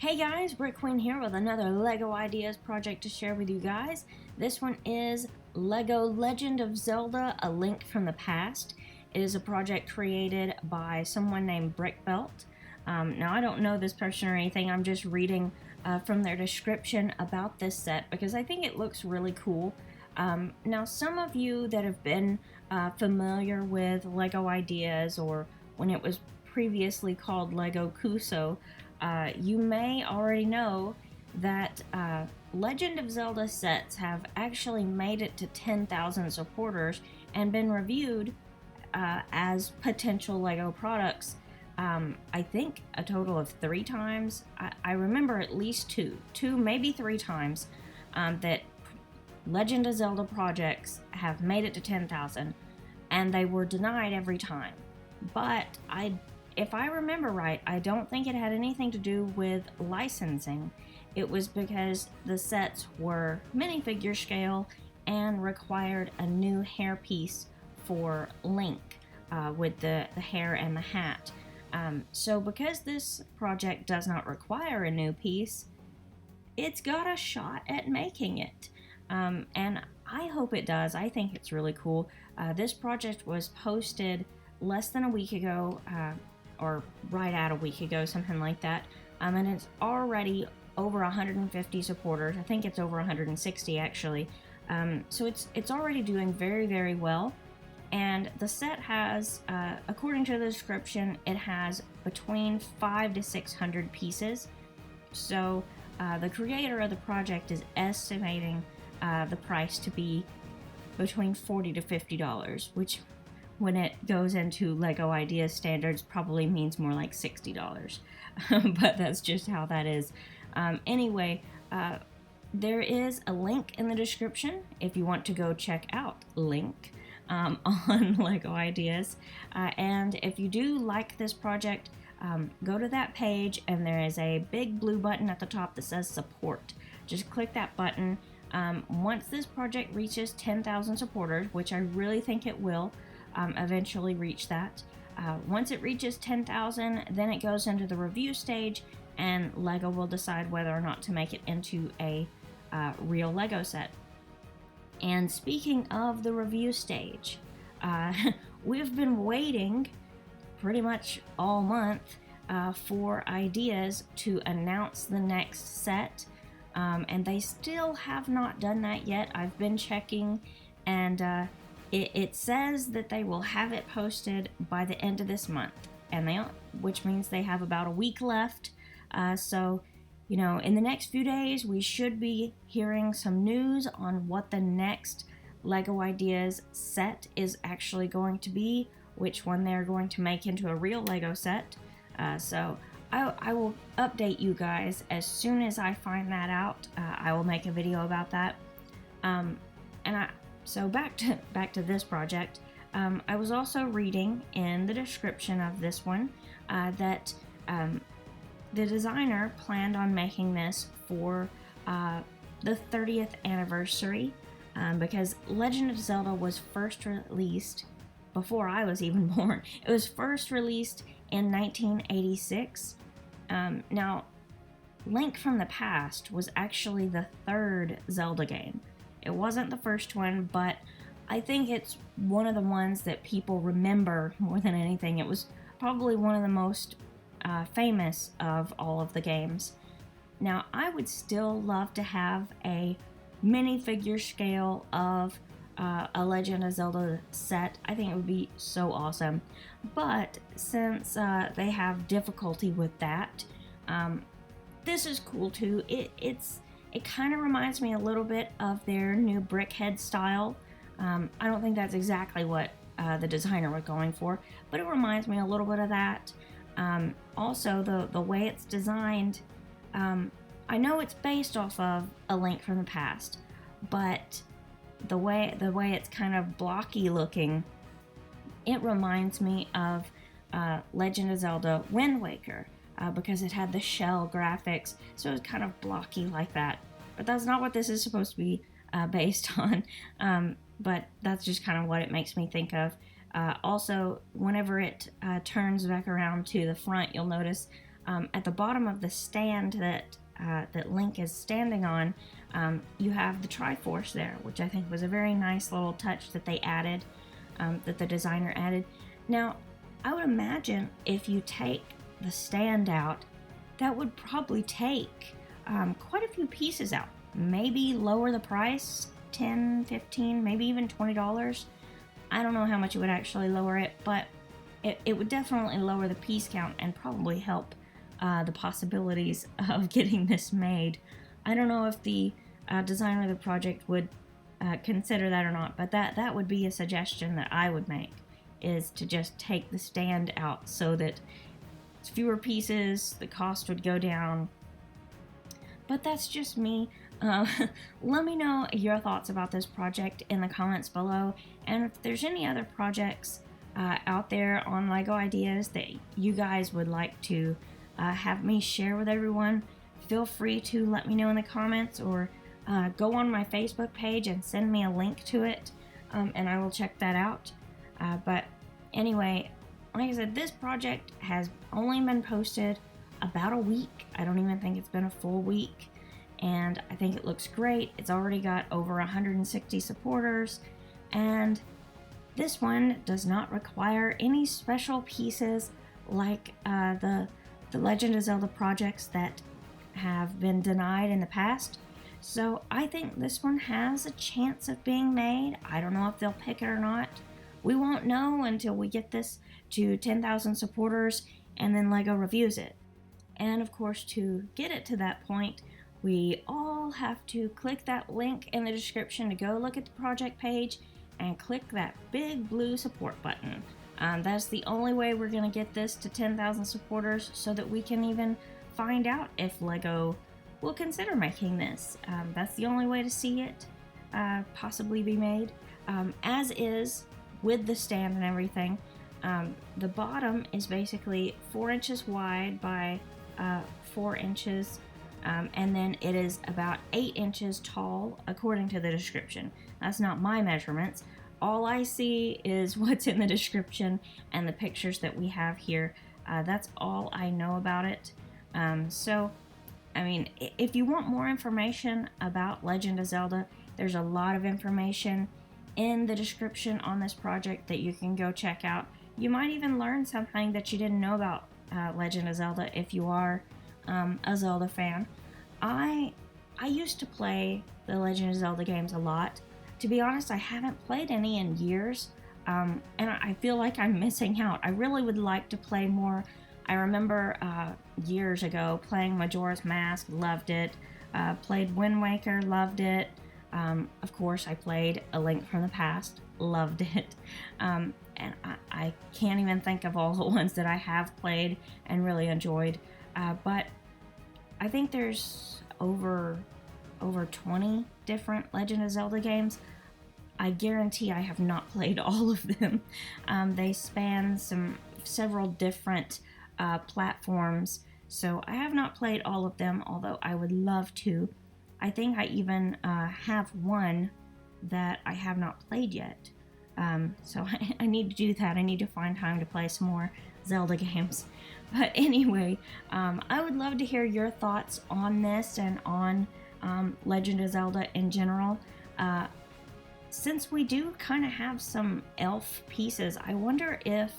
Hey guys, BrickQueen here with another LEGO Ideas project to share with you guys. This one is LEGO Legend of Zelda, A Link from the Past. It is a project created by someone named BrickBelt. Now I don't know this person or anything, I'm just reading from their description about this set because I think it looks really cool. Now some of you that have been familiar with LEGO Ideas, or when it was previously called LEGO Kuso, you may already know that Legend of Zelda sets have actually made it to 10,000 supporters and been reviewed as potential LEGO products. I think a total of 3 times. I remember at least two, maybe 3 times that Legend of Zelda projects have made it to 10,000 and they were denied every time. But if I remember right, I don't think it had anything to do with licensing. It was because the sets were minifigure scale and required a new hairpiece for Link with the hair and the hat. So because this project does not require a new piece, it's got a shot at making it. And I hope it does. I think it's really cool. This project was posted less than a week ago, or right at a week ago, something like that. And it's already over 150 supporters. I think it's over 160 actually. So it's already doing very, very well. And the set has, according to the description, it has between 500 to 600 pieces. So the creator of the project is estimating the price to be between $40 to $50, which, when it goes into LEGO Ideas standards, probably means more like $60. But that's just how that is. Anyway, there is a link in the description if you want to go check out Link on LEGO Ideas. And if you do like this project, go to that page and there is a big blue button at the top that says support. Just click that button. Once this project reaches 10,000 supporters, which I really think it will eventually reach that, once it reaches 10,000, then it goes into the review stage and LEGO will decide whether or not to make it into a real LEGO set. And speaking of the review stage, we've been waiting pretty much all month for Ideas to announce the next set. And they still have not done that yet. I've been checking, and it says that they will have it posted by the end of this month, which means they have about a week left. So, you know, in the next few days, we should be hearing some news on what the next LEGO Ideas set is actually going to be, which one they're going to make into a real LEGO set. So I will update you guys as soon as I find that out. I will make a video about that. So back to this project. I was also reading in the description of this one that the designer planned on making this for the 30th anniversary, because Legend of Zelda was first released before I was even born. It was first released in 1986. Now, Link from the Past was actually the 3rd Zelda game. It wasn't the first one, but I think it's one of the ones that people remember more than anything. It was probably one of the most famous of all of the games. Now, I would still love to have a minifigure scale of a Legend of Zelda set. I think it would be so awesome. But since they have difficulty with that, this is cool too. It kind of reminds me a little bit of their new Brickhead style. I don't think that's exactly what the designer was going for, but it reminds me a little bit of that. Also, the way it's designed, I know it's based off of A Link from the Past, but the way it's kind of blocky looking, it reminds me of Legend of Zelda Wind Waker, because it had the shell graphics, so it's kind of blocky like that. But that's not what this is supposed to be based on, but that's just kind of what it makes me think of. Also, whenever it turns back around to the front, you'll notice at the bottom of the stand that Link is standing on, you have the Triforce there, which I think was a very nice little touch that they added, that the designer added. Now, I would imagine if you take the stand out, that would probably take quite a few pieces out. Maybe lower the price, $10, $15, maybe even $20. I don't know how much it would actually lower it, but it would definitely lower the piece count and probably help the possibilities of getting this made. I don't know if the designer of the project would consider that or not, but that would be a suggestion that I would make, is to just take the stand out so that it's fewer pieces, the cost would go down. But that's just me. Let me know your thoughts about this project in the comments below, and if there's any other projects out there on LEGO Ideas that you guys would like to have me share with everyone, feel free to let me know in the comments, or go on my Facebook page and send me a link to it, and I will check that out. But anyway, like I said, this project has only been posted about a week. I don't even think it's been a full week, and I think it looks great. It's already got over 160 supporters, and this one does not require any special pieces like the Legend of Zelda projects that have been denied in the past. So I think this one has a chance of being made. I don't know if they'll pick it or not. We won't know until we get this to 10,000 supporters and then LEGO reviews it. And of course, to get it to that point, we all have to click that link in the description to go look at the project page and click that big blue support button. That's the only way we're going to get this to 10,000 supporters, so that we can even find out if LEGO will consider making this. That's the only way to see it possibly be made. As is, with the stand and everything, the bottom is basically 4 inches wide by 4 inches, and then it is about 8 inches tall according to the description. That's not my measurements. All I see is what's in the description and the pictures that we have here. That's all I know about it. So, I mean, if you want more information about Legend of Zelda, there's a lot of information in the description on this project that you can go check out. You might even learn something that you didn't know about Legend of Zelda if you are a Zelda fan. I used to play the Legend of Zelda games a lot. To be honest, I haven't played any in years, and I feel like I'm missing out. I really would like to play more. I remember years ago playing Majora's Mask, loved it. Played Wind Waker, loved it. Of course, I played A Link from the Past, loved it. And I can't even think of all the ones that I have played and really enjoyed. But I think there's over 20 different Legend of Zelda games. I guarantee I have not played all of them. They span several different platforms, so I have not played all of them, although I would love to. I think I even have one that I have not played yet. So I need to do that. I need to find time to play some more Zelda games. But anyway, I would love to hear your thoughts on this and on Legend of Zelda in general. Since we do kind of have some elf pieces, I wonder if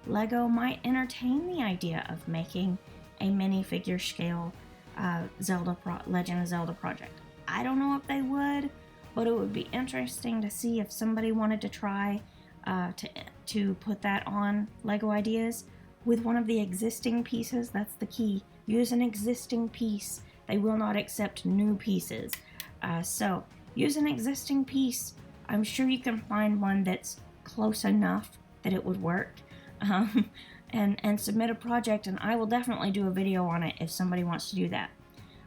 LEGO might entertain the idea of making a minifigure scale Legend of Zelda project. I don't know if they would, but it would be interesting to see if somebody wanted to try to put that on LEGO Ideas with one of the existing pieces. That's the key. Use an existing piece. They will not accept new pieces. So use an existing piece. I'm sure you can find one that's close enough that it would work. And submit a project, and I will definitely do a video on it if somebody wants to do that.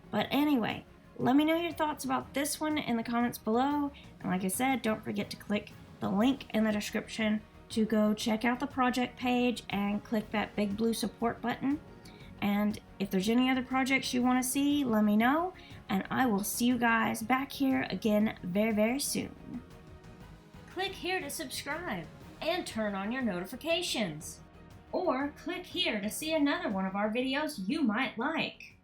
But anyway, let me know your thoughts about this one in the comments below. And like I said, don't forget to click the link in the description to go check out the project page and click that big blue support button. And if there's any other projects you want to see, let me know, and I will see you guys back here again very, very soon. Click here to subscribe and turn on your notifications. Or click here to see another one of our videos you might like.